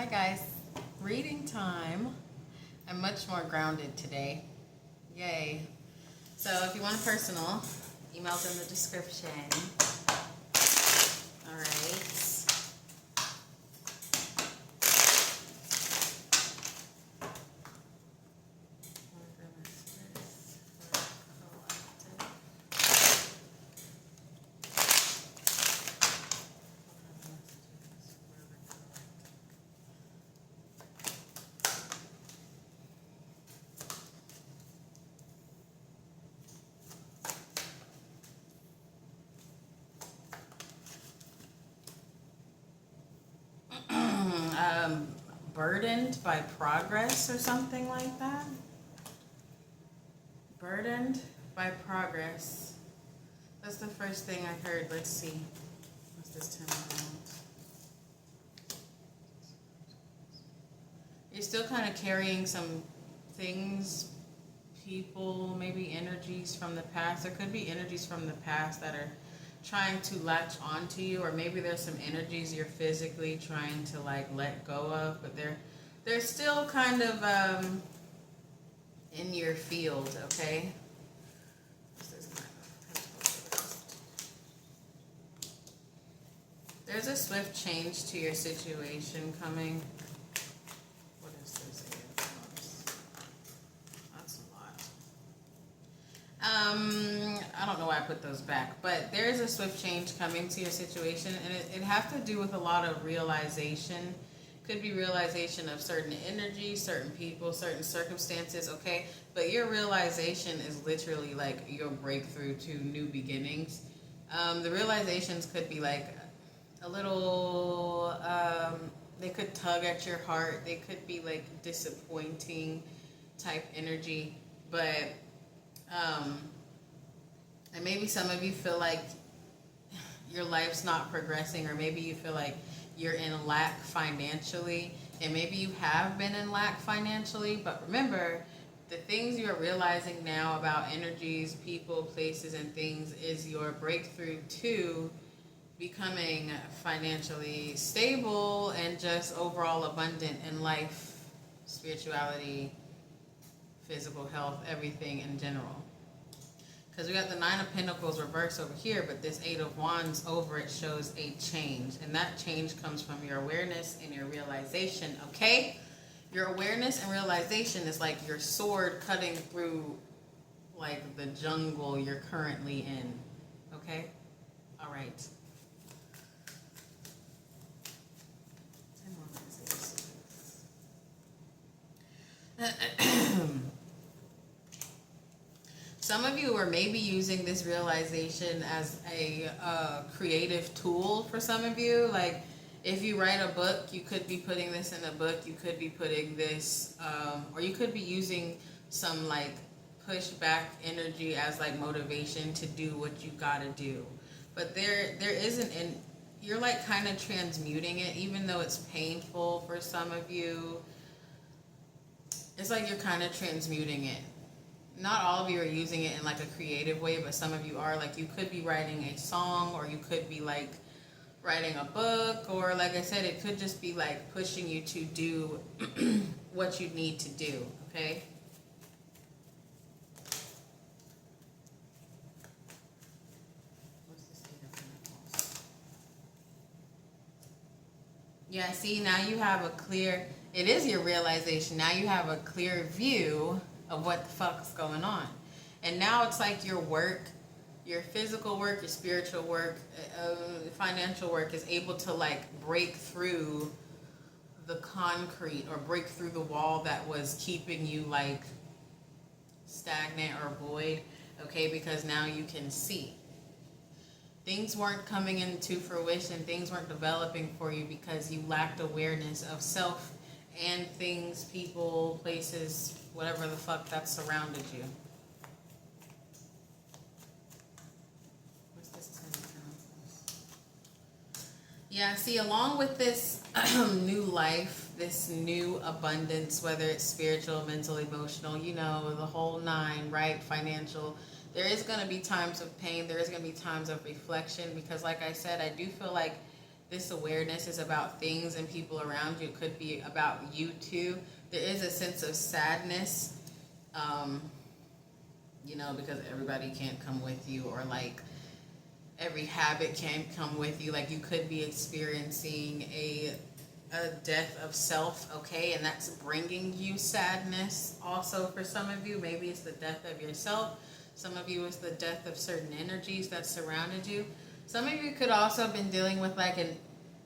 Hi guys, reading time. I'm much more grounded today. Yay. So if you want a personal, email's in the description. Alright. Burdened by progress or something like that. Burdened by progress. That's the first thing I heard. Let's see. What's this 10 of Wands? You're still kind of carrying some things, people, maybe energies from the past. There could be energies from the past that are trying to latch onto you, or maybe there's some energies you're physically trying to like let go of, but they're still kind of in your field, okay? There's a swift change to your situation coming. What is this? That's a lot. I don't know why I put those back, but there is a swift change coming to your situation, and it have to do with a lot of realization. Could be realization of certain energies, certain people, certain circumstances, okay? But your realization is literally like your breakthrough to new beginnings. The realizations could be like a little, they could tug at your heart. They could be like disappointing type energy, but and maybe some of you feel like your life's not progressing, or maybe you feel like you're in lack financially, and maybe you have been in lack financially, but remember, the things you are realizing now about energies, people, places, and things is your breakthrough to becoming financially stable and just overall abundant in life, spirituality, physical health, everything in general. Because we got the 9 of Pentacles reversed over here, but this 8 of Wands over it shows a change. And that change comes from your awareness and your realization, okay? Your awareness and realization is like your sword cutting through like the jungle you're currently in, okay? All right. Some of you are maybe using this realization as a creative tool for some of you. Like, if you write a book, you could be putting this in a book. You could be putting this, or you could be using some like pushback energy as like motivation to do what you gotta do. But there isn't, and you're like kind of transmuting it, even though it's painful for some of you. It's like you're kind of transmuting it. Not all of you are using it in like a creative way, but some of you are. Like, you could be writing a song, or you could be like writing a book, or like I said, it could just be like pushing you to do what you need to do, okay? What's this 8 of Pentacles? Yeah, see, now you have a clear, it is your realization. Now you have a clear view of what the fuck's going on. And now it's like your work, your physical work, your spiritual work, financial work is able to like break through the concrete, or break through the wall that was keeping you like stagnant or void, okay? Because now you can see. Things weren't coming into fruition, things weren't developing for you because you lacked awareness of self and things, people, places, whatever the fuck that surrounded you. What's this 10 of Pentacles? Yeah, see, along with this new life, this new abundance, whether it's spiritual, mental, emotional, you know, the whole 9, right? Financial. There is going to be times of pain. There is going to be times of reflection, because like I said, I do feel like this awareness is about things and people around you. It could be about you too. There is a sense of sadness, you know, because everybody can't come with you, or like every habit can't come with you. Like you could be experiencing a death of self, okay, and that's bringing you sadness. Also, for some of you, maybe it's the death of yourself. Some of you, it's the death of certain energies that surrounded you. Some of you could also have been dealing with like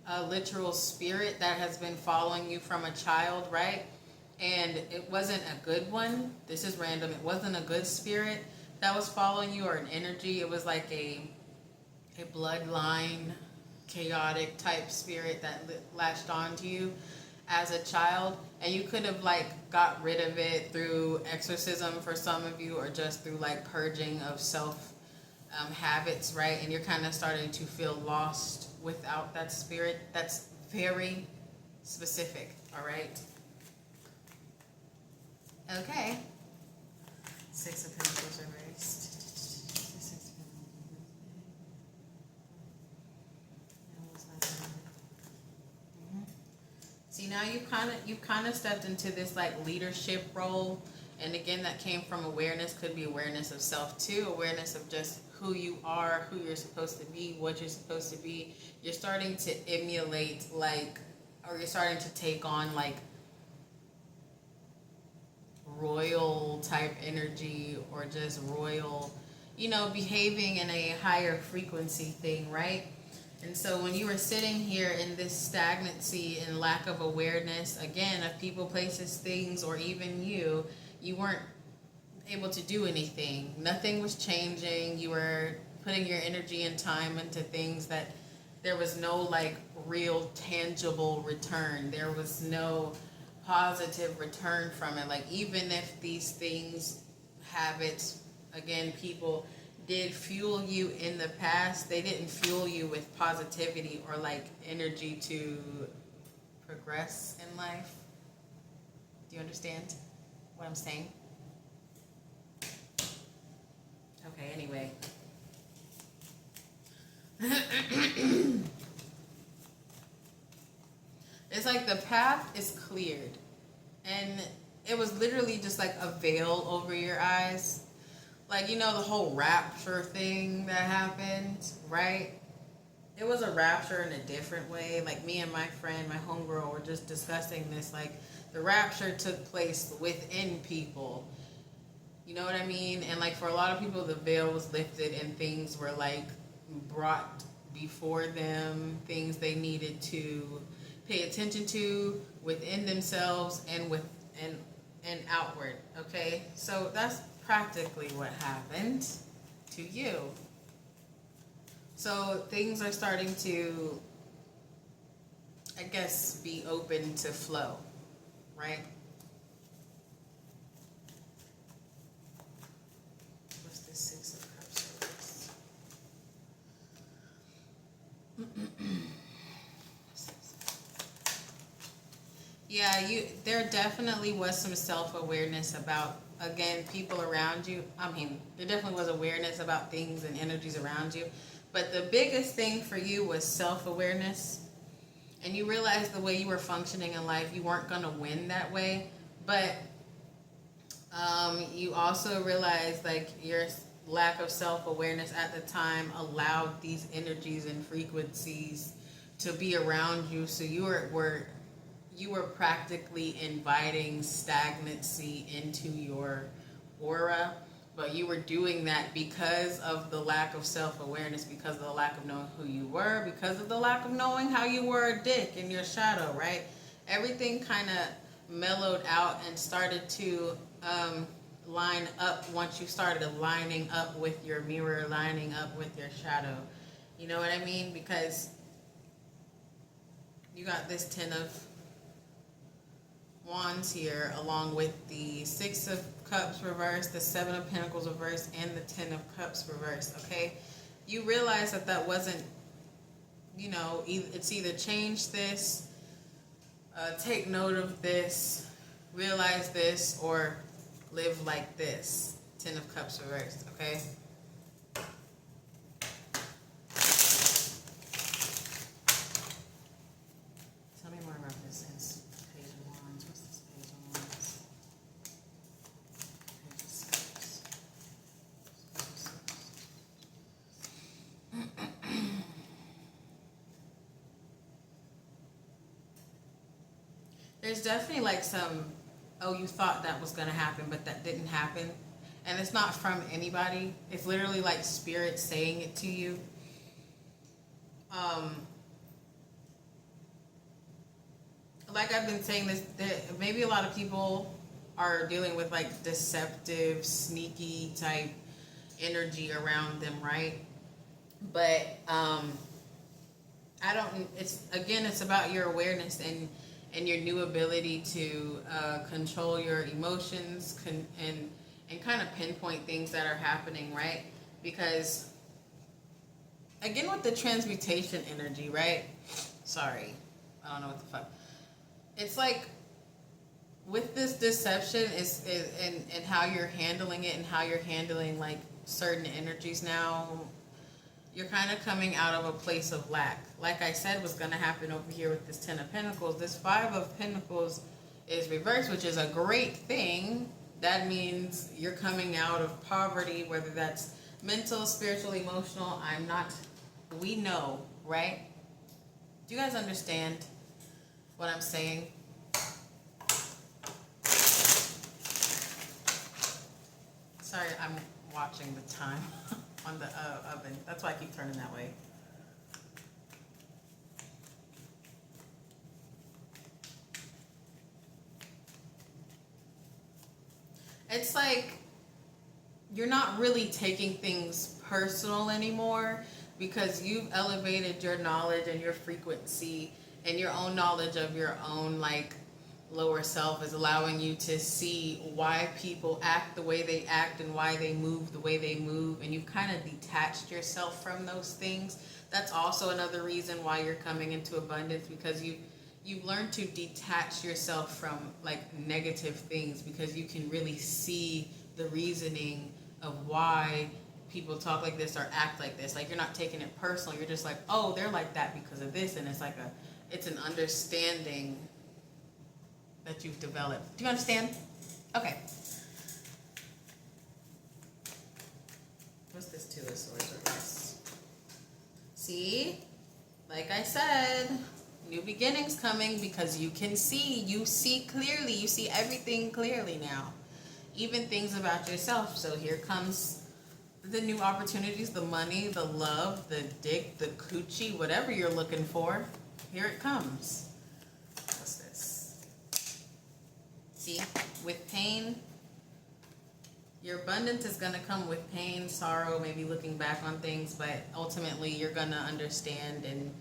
a literal spirit that has been following you from a child, right? And it wasn't a good one. This is random. It wasn't a good spirit that was following you, or an energy. It was like a bloodline chaotic type spirit that latched onto you as a child, and you could have like got rid of it through exorcism for some of you, or just through like purging of self habits, right? And you're kind of starting to feel lost without that spirit. That's very specific. All right, okay. Six of Pentacles reversed. See, now you've kind of stepped into this like leadership role, and again, that came from awareness. Could be awareness of self too, awareness of just who you are, who you're supposed to be, what you're supposed to be. You're starting to emulate or you're starting to take on like royal type energy, or just royal, you know, behaving in a higher frequency thing, right? And so when you were sitting here in this stagnancy and lack of awareness, again, of people, places, things, or even you weren't able to do anything. Nothing was changing. You were putting your energy and time into things that there was no like real tangible return. There was no positive return from it. Like even if these things, habits, again, people did fuel you in the past, they didn't fuel you with positivity or like energy to progress in life. Do you understand what I'm saying? Okay, anyway. It's like the path is cleared, and it was literally just like a veil over your eyes. Like, you know, the whole rapture thing that happened, right? It was a rapture in a different way. Like me and my friend, my homegirl, were just discussing this. Like the rapture took place within people. You know what I mean? And like for a lot of people, the veil was lifted and things were like brought before them, things they needed to pay attention to within themselves and and outward. Okay, so that's practically what happened to you. So things are starting to, I guess, be open to flow, right? What's the Six of Cups? Yeah, there definitely was some self-awareness about, again, people around you. I mean, there definitely was awareness about things and energies around you. But the biggest thing for you was self-awareness. And you realized the way you were functioning in life, you weren't going to win that way. But you also realized like your lack of self-awareness at the time allowed these energies and frequencies to be around you. So you were practically inviting stagnancy into your aura, but you were doing that because of the lack of self-awareness, because of the lack of knowing who you were, because of the lack of knowing how you were a dick in your shadow, right? Everything kind of mellowed out and started to line up once you started lining up with your mirror, lining up with your shadow. You know what I mean? Because you got this Ten of Wands here, along with the Six of Cups reversed, the Seven of Pentacles reversed, and the Ten of Cups reversed, okay? You realize that wasn't, you know, it's either change this, take note of this, realize this, or live like this. Ten of Cups reversed, okay? There's definitely like some, oh, you thought that was gonna happen, but that didn't happen. And it's not from anybody. It's literally like spirit saying it to you. Like I've been saying this, that maybe a lot of people are dealing with like deceptive, sneaky type energy around them, right? But I don't. It's about your awareness and your new ability to control your emotions and kind of pinpoint things that are happening, right? Because again, with the transmutation energy, right? Sorry, I don't know what the fuck. It's like with this deception and how you're handling it and how you're handling like certain energies now. You're kind of coming out of a place of lack. Like I said was going to happen over here with this 10 of Pentacles. This 5 of Pentacles is reversed, which is a great thing. That means you're coming out of poverty, whether that's mental, spiritual, emotional. We know, right? Do you guys understand what I'm saying? Sorry, I'm watching the time on the oven. That's why I keep turning that way. It's like you're not really taking things personal anymore because you've elevated your knowledge and your frequency, and your own knowledge of your own like lower self is allowing you to see why people act the way they act and why they move the way they move, and you've kind of detached yourself from those things. That's also another reason why you're coming into abundance, because you've learned to detach yourself from like negative things, because you can really see the reasoning of why people talk like this or act like this. Like you're not taking it personal. You're just like, oh, they're like that because of this, and it's an understanding that you've developed. Do you understand? Okay. What's this Two of Swords reverse? See? Like I said, new beginnings coming, because you can see. You see clearly. You see everything clearly now. Even things about yourself. So here comes the new opportunities, the money, the love, the dick, the coochie, whatever you're looking for. Here it comes. What's this? See, with pain, your abundance is going to come with pain, sorrow, maybe looking back on things, but ultimately you're going to understand and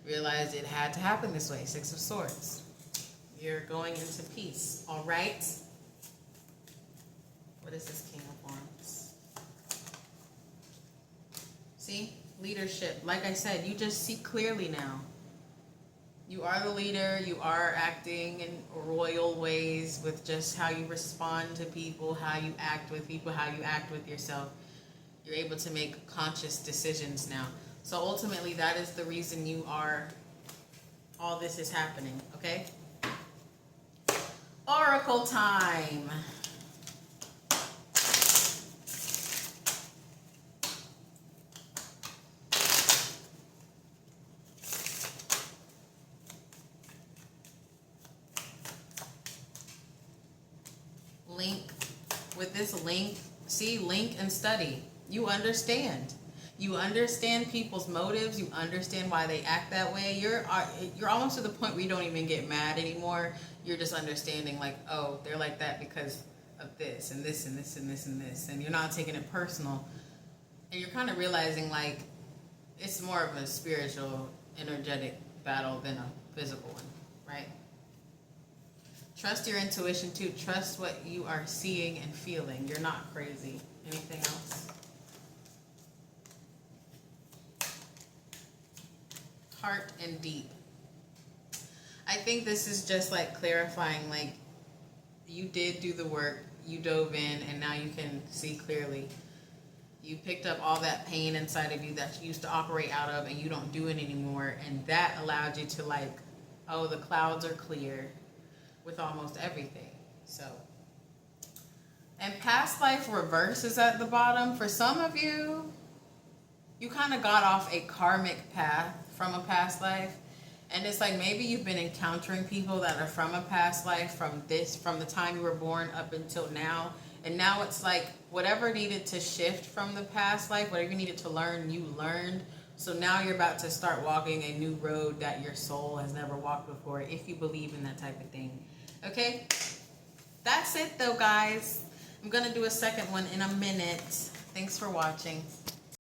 realize it had to happen this way. Six of Swords. You're going into peace, all right? What is this King of Wands? See? Leadership. Like I said, you just see clearly now. You are the leader. You are acting in royal ways with just how you respond to people, how you act with people, how you act with yourself. You're able to make conscious decisions now. So ultimately, that is the reason all this is happening, okay? Oracle time. Link, see, link and study. You understand. You understand people's motives. You understand why they act that way. You're almost to the point where you don't even get mad anymore. You're just understanding like, oh, they're like that because of this and this and this and this and this. And you're not taking it personal. And you're kind of realizing like it's more of a spiritual, energetic battle than a physical one, right? Trust your intuition too. Trust what you are seeing and feeling. You're not crazy. Anything else? Heart and deep. I think this is just like clarifying, like you did do the work, you dove in, and now you can see clearly. You picked up all that pain inside of you that you used to operate out of, and you don't do it anymore, and that allowed you to like, oh, the clouds are clear with almost everything. So, and past life reverse is at the bottom. For some of you, you kind of got off a karmic path from a past life, And it's like maybe you've been encountering people that are from a past life, from the time you were born up until now. And now it's like whatever needed to shift from the past life, whatever you needed to learn, you learned. So now you're about to start walking a new road that your soul has never walked before, if you believe in that type of thing. Okay? That's it though, guys. I'm going to do a second one in a minute. Thanks for watching.